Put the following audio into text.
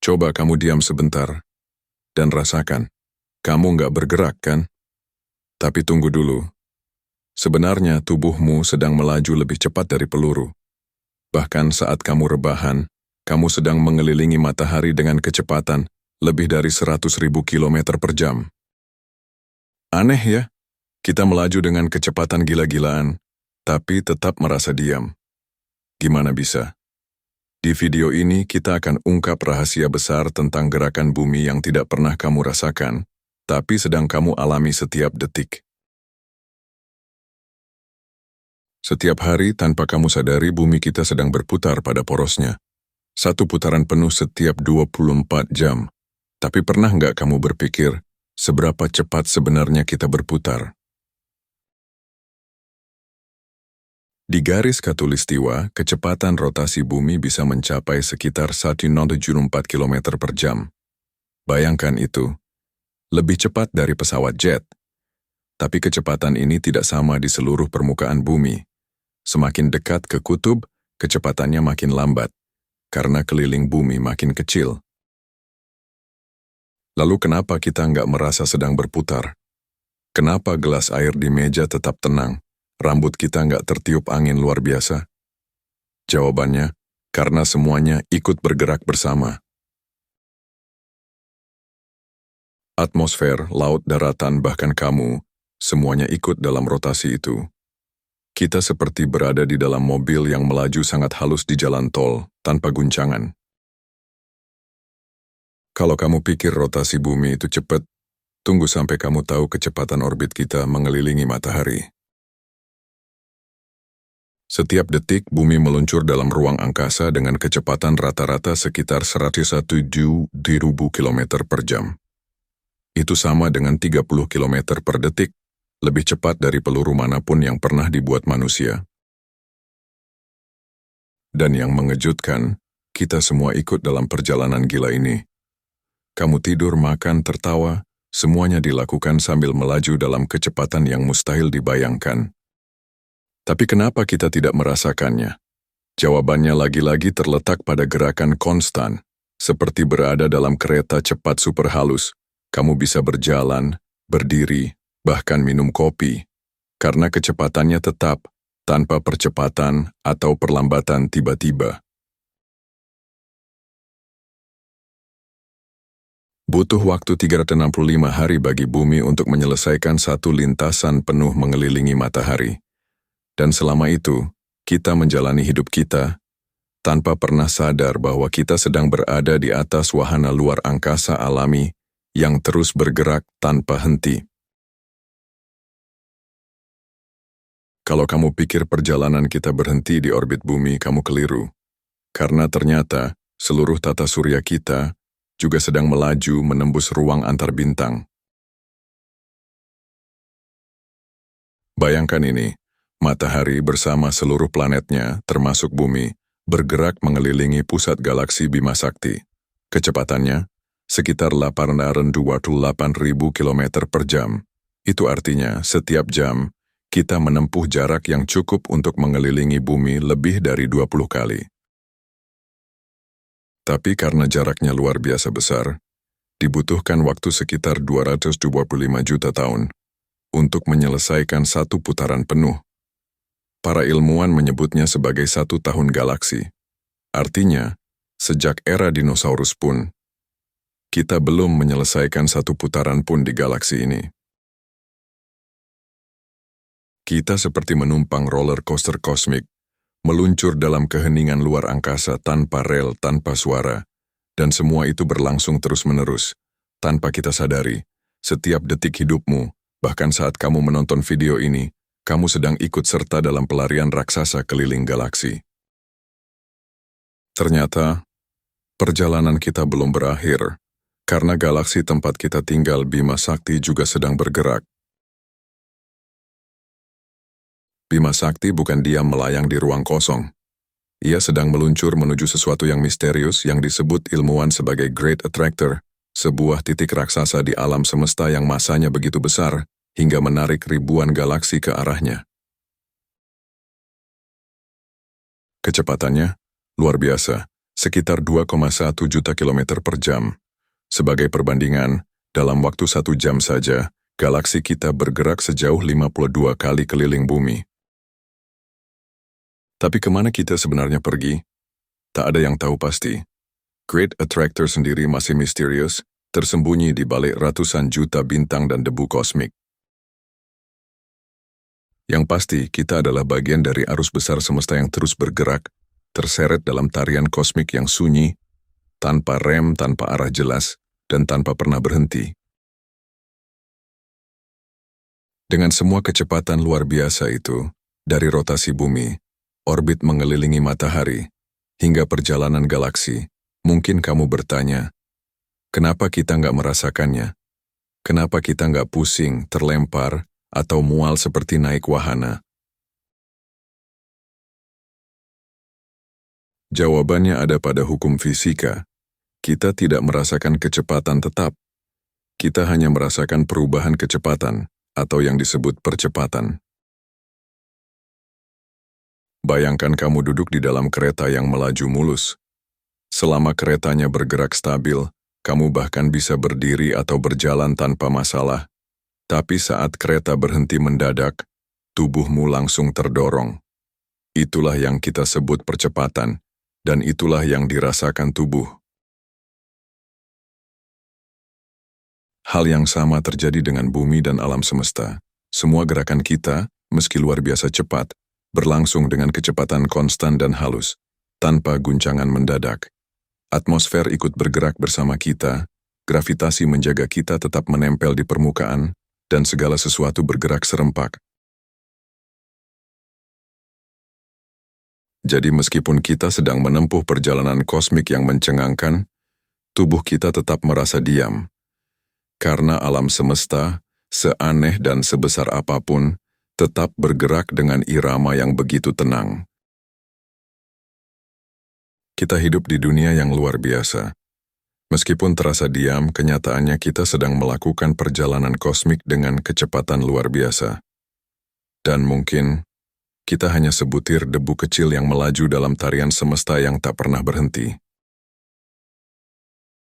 Coba kamu diam sebentar dan rasakan. Kamu nggak bergerak, kan? Tapi tunggu dulu. Sebenarnya tubuhmu sedang melaju lebih cepat dari peluru. Bahkan saat kamu rebahan, kamu sedang mengelilingi matahari dengan kecepatan lebih dari 100.000 kilometer per jam. Aneh ya, kita melaju dengan kecepatan gila-gilaan, tapi tetap merasa diam. Gimana bisa? Di video ini kita akan ungkap rahasia besar tentang gerakan bumi yang tidak pernah kamu rasakan, tapi sedang kamu alami setiap detik. Setiap hari tanpa kamu sadari bumi kita sedang berputar pada porosnya. Satu putaran penuh setiap 24 jam. Tapi pernah nggak kamu berpikir, seberapa cepat sebenarnya kita berputar? Di garis khatulistiwa, kecepatan rotasi bumi bisa mencapai sekitar 174 km per jam. Bayangkan itu, lebih cepat dari pesawat jet. Tapi kecepatan ini tidak sama di seluruh permukaan bumi. Semakin dekat ke kutub, kecepatannya makin lambat, karena keliling bumi makin kecil. Lalu kenapa kita nggak merasa sedang berputar? Kenapa gelas air di meja tetap tenang? Rambut kita nggak tertiup angin luar biasa? Jawabannya, karena semuanya ikut bergerak bersama. Atmosfer, laut, daratan, bahkan kamu, semuanya ikut dalam rotasi itu. Kita seperti berada di dalam mobil yang melaju sangat halus di jalan tol, tanpa guncangan. Kalau kamu pikir rotasi bumi itu cepat, tunggu sampai kamu tahu kecepatan orbit kita mengelilingi matahari. Setiap detik, bumi meluncur dalam ruang angkasa dengan kecepatan rata-rata sekitar 101.000 km per jam. Itu sama dengan 30 km per detik, lebih cepat dari peluru manapun yang pernah dibuat manusia. Dan yang mengejutkan, kita semua ikut dalam perjalanan gila ini. Kamu tidur, makan, tertawa, semuanya dilakukan sambil melaju dalam kecepatan yang mustahil dibayangkan. Tapi kenapa kita tidak merasakannya? Jawabannya lagi-lagi terletak pada gerakan konstan, seperti berada dalam kereta cepat super halus. Kamu bisa berjalan, berdiri, bahkan minum kopi, karena kecepatannya tetap, tanpa percepatan atau perlambatan tiba-tiba. Butuh waktu 365 hari bagi bumi untuk menyelesaikan satu lintasan penuh mengelilingi matahari. Dan selama itu, kita menjalani hidup kita, tanpa pernah sadar bahwa kita sedang berada di atas wahana luar angkasa alami yang terus bergerak tanpa henti. Kalau kamu pikir perjalanan kita berhenti di orbit bumi, kamu keliru. Karena ternyata seluruh tata surya kita juga sedang melaju menembus ruang antar bintang. Bayangkan ini, matahari bersama seluruh planetnya, termasuk bumi, bergerak mengelilingi pusat galaksi Bima Sakti. Kecepatannya sekitar 828.000 km per jam. Itu artinya setiap jam, kita menempuh jarak yang cukup untuk mengelilingi bumi lebih dari 20 kali. Tapi karena jaraknya luar biasa besar, dibutuhkan waktu sekitar 225 juta tahun untuk menyelesaikan satu putaran penuh. Para ilmuwan menyebutnya sebagai 1 tahun galaksi. Artinya, sejak era dinosaurus pun, kita belum menyelesaikan satu putaran pun di galaksi ini. Kita seperti menumpang roller coaster kosmik, meluncur dalam keheningan luar angkasa tanpa rel, tanpa suara, dan semua itu berlangsung terus-menerus. Tanpa kita sadari, setiap detik hidupmu, bahkan saat kamu menonton video ini, kamu sedang ikut serta dalam pelarian raksasa keliling galaksi. Ternyata, perjalanan kita belum berakhir, karena galaksi tempat kita tinggal Bima Sakti juga sedang bergerak. Bima Sakti bukan diam melayang di ruang kosong. Ia sedang meluncur menuju sesuatu yang misterius yang disebut ilmuwan sebagai Great Attractor, sebuah titik raksasa di alam semesta yang masanya begitu besar hingga menarik ribuan galaksi ke arahnya. Kecepatannya luar biasa, sekitar 2,1 juta kilometer per jam. Sebagai perbandingan, dalam waktu 1 jam saja, galaksi kita bergerak sejauh 52 kali keliling bumi. Tapi kemana kita sebenarnya pergi? Tak ada yang tahu pasti. Great Attractor sendiri masih misterius, tersembunyi di balik ratusan juta bintang dan debu kosmik. Yang pasti, kita adalah bagian dari arus besar semesta yang terus bergerak, terseret dalam tarian kosmik yang sunyi, tanpa rem, tanpa arah jelas, dan tanpa pernah berhenti. Dengan semua kecepatan luar biasa itu, dari rotasi bumi, orbit mengelilingi matahari, hingga perjalanan galaksi, mungkin kamu bertanya, kenapa kita nggak merasakannya? Kenapa kita nggak pusing, terlempar, atau mual seperti naik wahana? Jawabannya ada pada hukum fisika. Kita tidak merasakan kecepatan tetap. Kita hanya merasakan perubahan kecepatan, atau yang disebut percepatan. Bayangkan kamu duduk di dalam kereta yang melaju mulus. Selama keretanya bergerak stabil, kamu bahkan bisa berdiri atau berjalan tanpa masalah. Tapi saat kereta berhenti mendadak, tubuhmu langsung terdorong. Itulah yang kita sebut percepatan, dan itulah yang dirasakan tubuh. Hal yang sama terjadi dengan bumi dan alam semesta. Semua gerakan kita, meski luar biasa cepat, berlangsung dengan kecepatan konstan dan halus, tanpa guncangan mendadak. Atmosfer ikut bergerak bersama kita, gravitasi menjaga kita tetap menempel di permukaan, dan segala sesuatu bergerak serempak. Jadi meskipun kita sedang menempuh perjalanan kosmik yang mencengangkan, tubuh kita tetap merasa diam. Karena alam semesta, seaneh dan sebesar apapun, tetap bergerak dengan irama yang begitu tenang. Kita hidup di dunia yang luar biasa. Meskipun terasa diam, kenyataannya kita sedang melakukan perjalanan kosmik dengan kecepatan luar biasa. Dan mungkin, kita hanya sebutir debu kecil yang melaju dalam tarian semesta yang tak pernah berhenti.